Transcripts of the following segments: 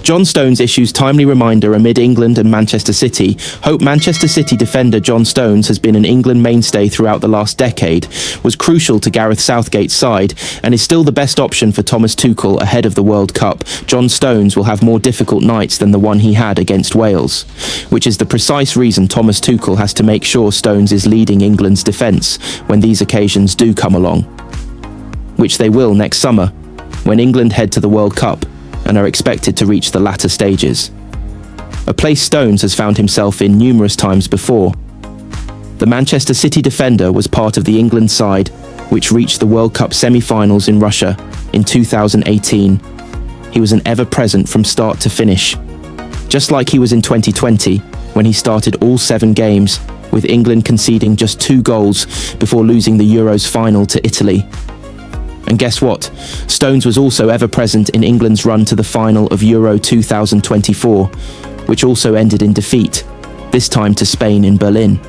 John Stones issues timely reminder amid England and Manchester City. Hope Manchester City defender John Stones has been an England mainstay throughout the last decade, was crucial to Gareth Southgate's side, and is still the best option for Thomas Tuchel ahead of the World Cup. John Stones will have more difficult nights than the one he had against Wales, which is the precise reason Thomas Tuchel has to make sure Stones is leading England's defence when these occasions do come along, which they will next summer, when England head to the World Cup and are expected to reach the latter stages. A place Stones has found himself in numerous times before. The Manchester City defender was part of the England side, which reached the World Cup semi-finals in Russia in 2018. He was an ever-present from start to finish. Just like he was in 2020, when he started all 7 games, with England conceding just 2 goals before losing the Euros final to Italy. And guess what? Stones was also ever present in England's run to the final of Euro 2024, which also ended in defeat, this time to Spain in Berlin.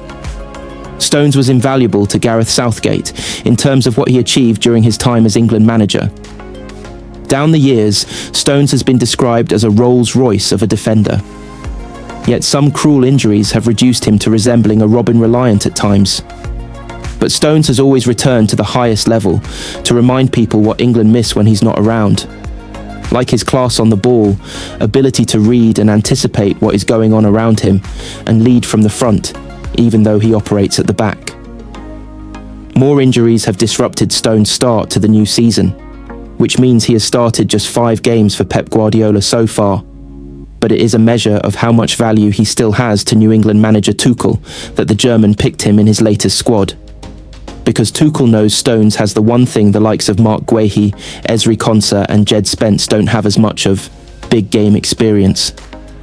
Stones was invaluable to Gareth Southgate in terms of what he achieved during his time as England manager. Down the years, Stones has been described as a Rolls-Royce of a defender. Yet some cruel injuries have reduced him to resembling a Robin Reliant at times. But Stones has always returned to the highest level to remind people what England miss when he's not around. Like his class on the ball, ability to read and anticipate what is going on around him, and lead from the front, even though he operates at the back. More injuries have disrupted Stones' start to the new season, which means he has started just 5 games for Pep Guardiola so far. But it is a measure of how much value he still has to New England manager Tuchel that the German picked him in his latest squad. Because Tuchel knows Stones has the one thing the likes of Mark Guehi, Ezri Konsa and Jed Spence don't have as much of: big game experience.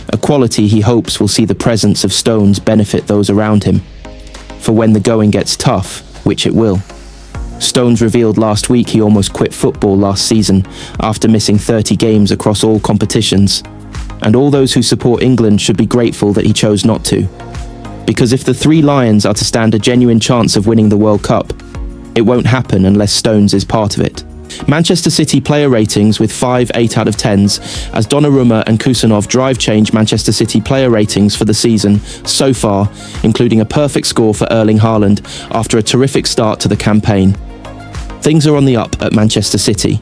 A quality he hopes will see the presence of Stones benefit those around him. For when the going gets tough, which it will. Stones revealed last week he almost quit football last season after missing 30 games across all competitions. And all those who support England should be grateful that he chose not to. Because if the 3 Lions are to stand a genuine chance of winning the World Cup, it won't happen unless Stones is part of it. Manchester City player ratings with 5 8 out of 10s, as Donnarumma and Kusanov drive change Manchester City player ratings for the season so far, including a perfect score for Erling Haaland after a terrific start to the campaign. Things are on the up at Manchester City.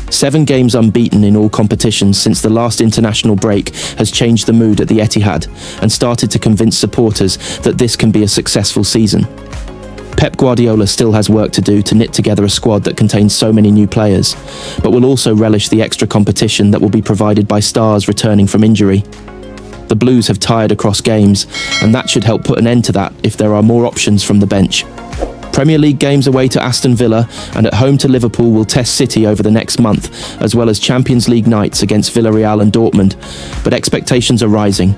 7 games unbeaten in all competitions since the last international break has changed the mood at the Etihad and started to convince supporters that this can be a successful season. Pep Guardiola still has work to do to knit together a squad that contains so many new players, but will also relish the extra competition that will be provided by stars returning from injury. The Blues have tired across games, and that should help put an end to that if there are more options from the bench. Premier League games away to Aston Villa and at home to Liverpool will test City over the next month, as well as Champions League nights against Villarreal and Dortmund, but expectations are rising.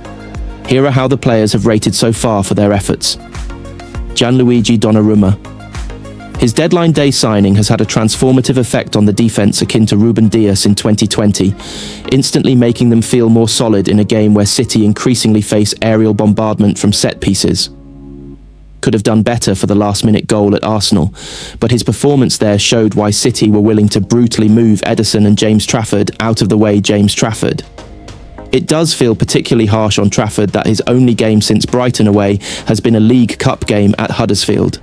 Here are how the players have rated so far for their efforts. Gianluigi Donnarumma. His deadline day signing has had a transformative effect on the defence akin to Ruben Dias in 2020, instantly making them feel more solid in a game where City increasingly face aerial bombardment from set pieces. Could have done better for the last-minute goal at Arsenal, but his performance there showed why City were willing to brutally move Ederson and James Trafford out of the way James Trafford. It does feel particularly harsh on Trafford that his only game since Brighton away has been a League Cup game at Huddersfield.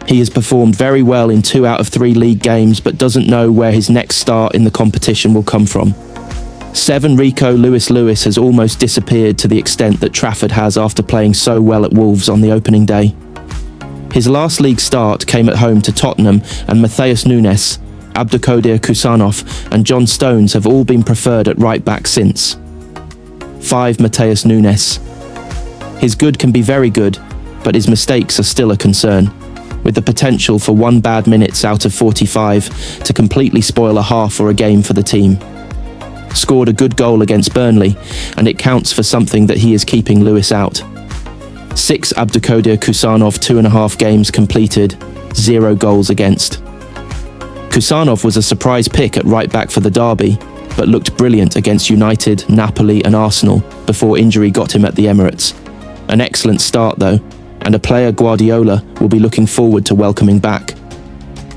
He has performed very well in 2 out of 3 league games, but doesn't know where his next start in the competition will come from. 7 Rico Lewis has almost disappeared to the extent that Trafford has after playing so well at Wolves on the opening day. His last league start came at home to Tottenham, and Matheus Nunes, Abdulkadir Kusanov and John Stones have all been preferred at right back since. 5 Matheus Nunes. His good can be very good, but his mistakes are still a concern, with the potential for 1 bad minutes out of 45 to completely spoil a half or a game for the team. Scored a good goal against Burnley, and it counts for something that he is keeping Lewis out. 6 Abdulkadir Kusanov 2.5 games completed, 0 goals against. Kusanov was a surprise pick at right back for the derby, but looked brilliant against United, Napoli and Arsenal before injury got him at the Emirates. An excellent start though, and a player Guardiola will be looking forward to welcoming back.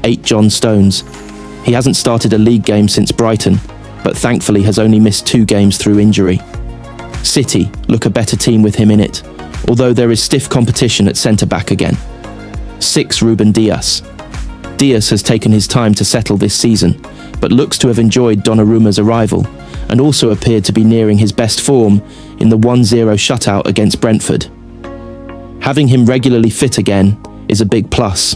8 John Stones. He hasn't started a league game since Brighton, but thankfully has only missed 2 games through injury. City look a better team with him in it, although there is stiff competition at centre-back again. 6. Ruben Dias. Dias has taken his time to settle this season, but looks to have enjoyed Donnarumma's arrival, and also appeared to be nearing his best form in the 1-0 shutout against Brentford. Having him regularly fit again is a big plus.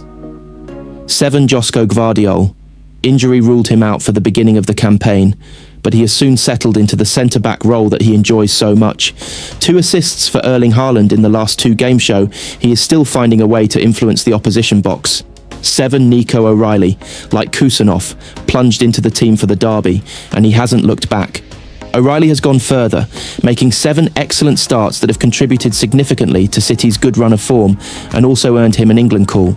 7. Josko Gvardiol. Injury ruled him out for the beginning of the campaign, but he has soon settled into the centre-back role that he enjoys so much. 2 assists for Erling Haaland in the last 2 games show he is still finding a way to influence the opposition box. 7. Nico O'Reilly, like Kusanov, plunged into the team for the derby, and he hasn't looked back. O'Reilly has gone further, making 7 excellent starts that have contributed significantly to City's good run of form, and also earned him an England call.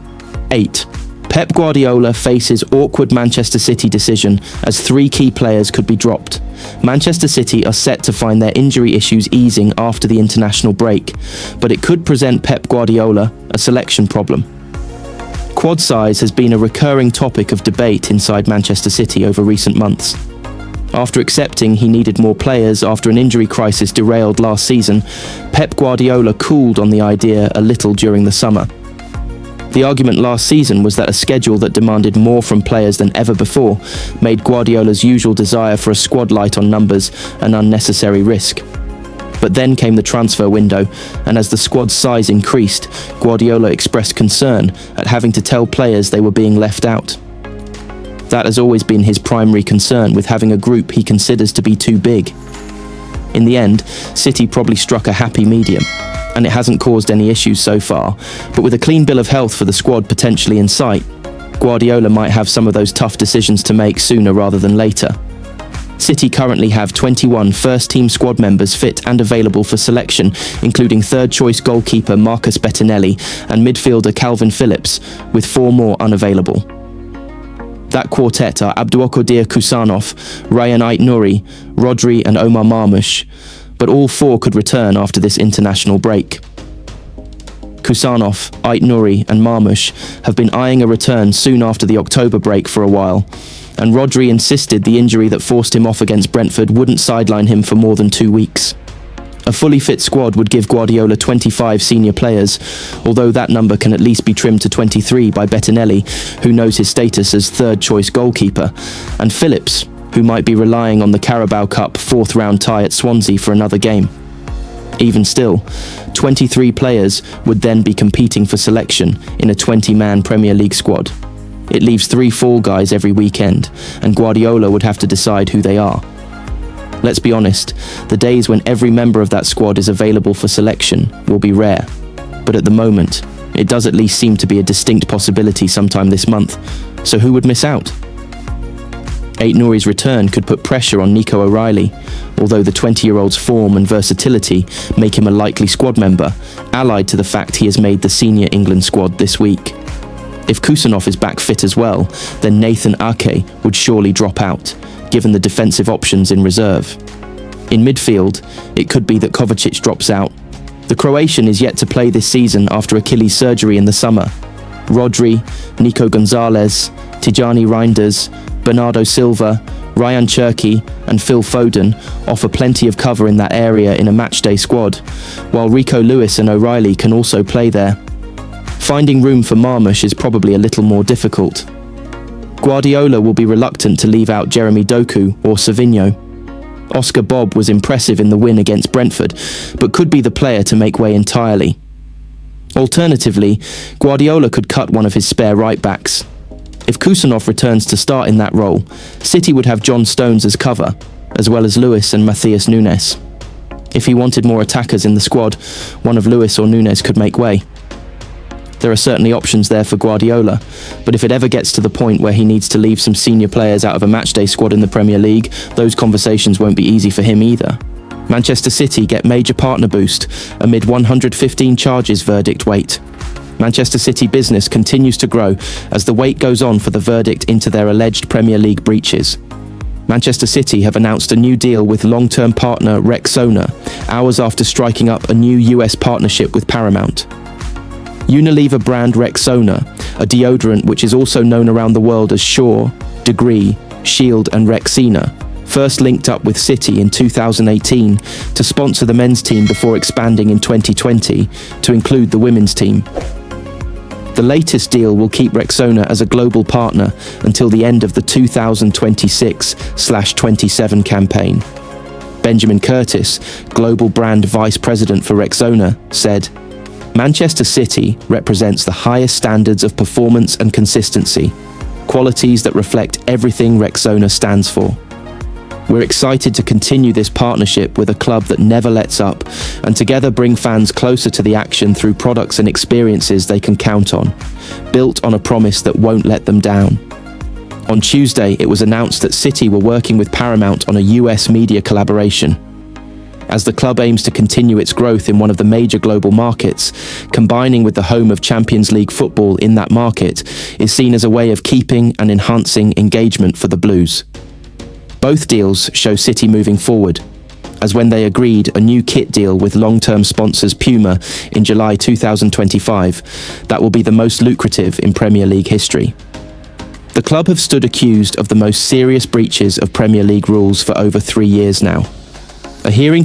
8. Pep Guardiola faces awkward Manchester City decision as 3 key players could be dropped. Manchester City are set to find their injury issues easing after the international break, but it could present Pep Guardiola a selection problem. Quad size has been a recurring topic of debate inside Manchester City over recent months. After accepting he needed more players after an injury crisis derailed last season, Pep Guardiola cooled on the idea a little during the summer. The argument last season was that a schedule that demanded more from players than ever before made Guardiola's usual desire for a squad light on numbers an unnecessary risk. But then came the transfer window, and as the squad's size increased, Guardiola expressed concern at having to tell players they were being left out. That has always been his primary concern with having a group he considers to be too big. In the end, City probably struck a happy medium, and it hasn't caused any issues so far, but with a clean bill of health for the squad potentially in sight, Guardiola might have some of those tough decisions to make sooner rather than later. City currently have 21 first-team squad members fit and available for selection, including third-choice goalkeeper Marcus Bettinelli and midfielder Calvin Phillips, with 4 more unavailable. That quartet are Abdoukodir Kusanov, Ryan Ait-Nouri, Rodri and Omar Marmoush, but all 4 could return after this international break. Kusanov, Ait-Nouri and Marmoush have been eyeing a return soon after the October break for a while, and Rodri insisted the injury that forced him off against Brentford wouldn't sideline him for more than 2 weeks. A fully fit squad would give Guardiola 25 senior players, although that number can at least be trimmed to 23 by Bettinelli, who knows his status as third-choice goalkeeper, and Phillips, who might be relying on the Carabao Cup 4th round tie at Swansea for another game. Even still, 23 players would then be competing for selection in a 20-man Premier League squad. It leaves 3 fall guys every weekend, and Guardiola would have to decide who they are. Let's be honest, the days when every member of that squad is available for selection will be rare, but at the moment, it does at least seem to be a distinct possibility sometime this month, so who would miss out? Ait-Nouri's return could put pressure on Nico O'Reilly, although the 20-year-old's form and versatility make him a likely squad member, allied to the fact he has made the senior England squad this week. If Kusanov is back fit as well, then Nathan Ake would surely drop out, given the defensive options in reserve. In midfield, it could be that Kovacic drops out. The Croatian is yet to play this season after Achilles surgery in the summer. Rodri, Nico Gonzalez, Tijani Reinders, Bernardo Silva, Ryan Cherki and Phil Foden offer plenty of cover in that area in a matchday squad, while Rico Lewis and O'Reilly can also play there. Finding room for Marmoush is probably a little more difficult. Guardiola will be reluctant to leave out Jeremy Doku or Savinho. Oscar Bob was impressive in the win against Brentford, but could be the player to make way entirely. Alternatively, Guardiola could cut one of his spare right-backs. If Kusanov returns to start in that role, City would have John Stones as cover, as well as Lewis and Matthias Nunes. If he wanted more attackers in the squad, one of Lewis or Nunes could make way. There are certainly options there for Guardiola, but if it ever gets to the point where he needs to leave some senior players out of a matchday squad in the Premier League, those conversations won't be easy for him either. Manchester City get major partner boost amid 115 charges verdict wait. Manchester City business continues to grow as the wait goes on for the verdict into their alleged Premier League breaches. Manchester City have announced a new deal with long-term partner Rexona, hours after striking up a new US partnership with Paramount. Unilever brand Rexona, a deodorant which is also known around the world as Sure, Degree, Shield and Rexina, first linked up with City in 2018 to sponsor the men's team before expanding in 2020 to include the women's team. The latest deal will keep Rexona as a global partner until the end of the 2026/27 campaign. Benjamin Curtis, Global Brand Vice President for Rexona, said, "Manchester City represents the highest standards of performance and consistency, qualities that reflect everything Rexona stands for. We're excited to continue this partnership with a club that never lets up and together bring fans closer to the action through products and experiences they can count on, built on a promise that won't let them down." On Tuesday, it was announced that City were working with Paramount on a US media collaboration. As the club aims to continue its growth in one of the major global markets, combining with the home of Champions League football in that market is seen as a way of keeping and enhancing engagement for the Blues. Both deals show City moving forward, as when they agreed a new kit deal with long-term sponsors Puma in July 2025, that will be the most lucrative in Premier League history. The club have stood accused of the most serious breaches of Premier League rules for over 3 years now. A hearing